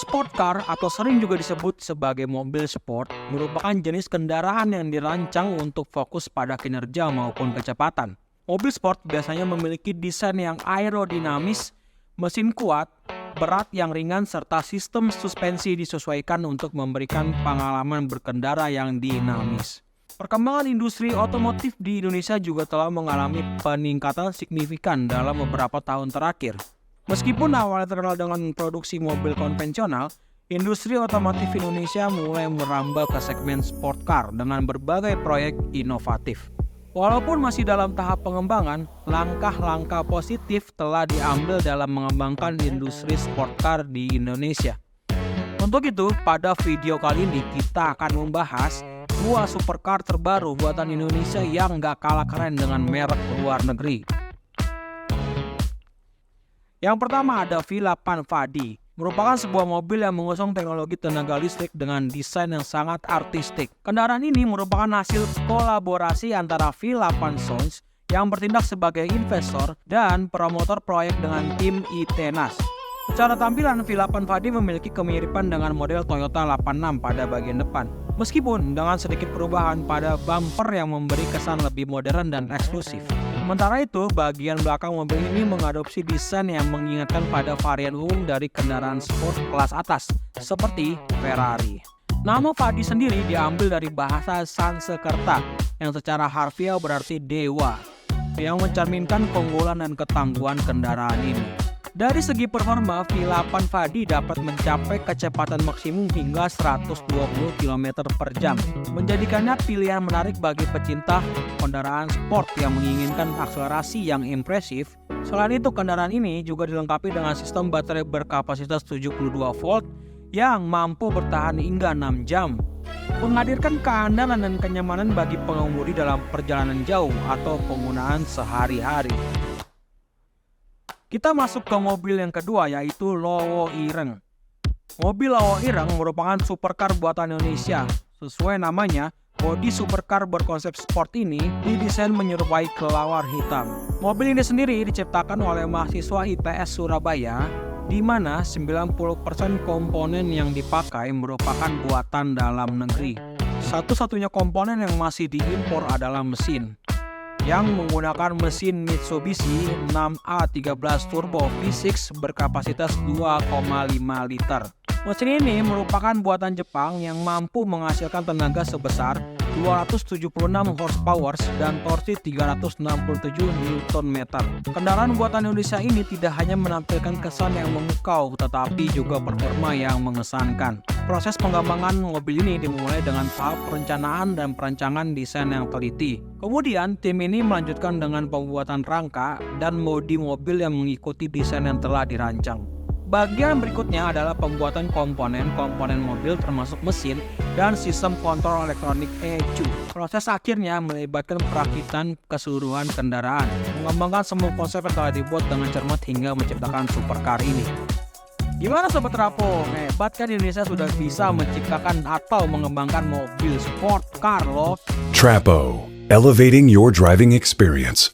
sport car atau sering juga disebut sebagai mobil sport merupakan jenis kendaraan yang dirancang untuk fokus pada kinerja maupun kecepatan. Mobil sport biasanya memiliki desain yang aerodinamis, mesin kuat, berat yang ringan, serta sistem suspensi disesuaikan untuk memberikan pengalaman berkendara yang dinamis. Perkembangan industri otomotif di Indonesia juga telah mengalami peningkatan signifikan dalam beberapa tahun terakhir. Meskipun awalnya terkenal dengan produksi mobil konvensional, industri otomotif Indonesia mulai merambah ke segmen sport car dengan berbagai proyek inovatif. Walaupun masih dalam tahap pengembangan, langkah-langkah positif telah diambil dalam mengembangkan industri sport car di Indonesia. Untuk itu, pada video kali ini kita akan membahas dua supercar terbaru buatan Indonesia yang gak kalah keren dengan merek luar negeri. Yang pertama ada V8 Fadi, merupakan sebuah mobil yang mengusung teknologi tenaga listrik dengan desain yang sangat artistik. Kendaraan ini merupakan hasil kolaborasi antara V8 Sons yang bertindak sebagai investor dan promotor proyek dengan tim Itenas. Secara tampilan, V8 Fadi memiliki kemiripan dengan model Toyota 86 pada bagian depan, meskipun dengan sedikit perubahan pada bumper yang memberi kesan lebih modern dan eksklusif. Sementara itu, bagian belakang mobil ini mengadopsi desain yang mengingatkan pada varian umum dari kendaraan sport kelas atas, seperti Ferrari. Nama Fadi sendiri diambil dari bahasa Sanskerta, yang secara harfiah berarti dewa, yang mencerminkan keunggulan dan ketangguhan kendaraan ini. Dari segi performa, V8 Fadi dapat mencapai kecepatan maksimum hingga 120 km per jam, menjadikannya pilihan menarik bagi pecinta kendaraan sport yang menginginkan akselerasi yang impresif. Selain itu, kendaraan ini juga dilengkapi dengan sistem baterai berkapasitas 72 volt yang mampu bertahan hingga 6 jam, menghadirkan keandalan dan kenyamanan bagi pengemudi dalam perjalanan jauh atau penggunaan sehari-hari. Kita masuk ke mobil yang kedua, yaitu Lowo Ireng. Mobil Lowo Ireng merupakan supercar buatan Indonesia. Sesuai namanya, bodi supercar berkonsep sport ini didesain menyerupai kelawar hitam. Mobil ini sendiri diciptakan oleh mahasiswa ITS Surabaya, di mana 90% komponen yang dipakai merupakan buatan dalam negeri. Satu-satunya komponen yang masih diimpor adalah mesin, yang menggunakan mesin Mitsubishi 6A13 Turbo V6 berkapasitas 2,5 liter. Mesin ini merupakan buatan Jepang yang mampu menghasilkan tenaga sebesar 276 horsepower dan torsi 367 Nm. Kendaraan buatan Indonesia ini tidak hanya menampilkan kesan yang memukau, tetapi juga performa yang mengesankan. Proses pengembangan mobil ini dimulai dengan tahap perencanaan dan perancangan desain yang teliti. Kemudian, tim ini melanjutkan dengan pembuatan rangka dan bodi mobil yang mengikuti desain yang telah dirancang. Bagian berikutnya adalah pembuatan komponen-komponen mobil termasuk mesin dan sistem kontrol elektronik ECU. Proses akhirnya melibatkan perakitan keseluruhan kendaraan, mengembangkan semua konsep yang telah dibuat dengan cermat hingga menciptakan supercar ini. Gimana Sobat Rapo? Hebat kan Indonesia sudah bisa menciptakan atau mengembangkan mobil sport car loh. Trapo, elevating your driving experience.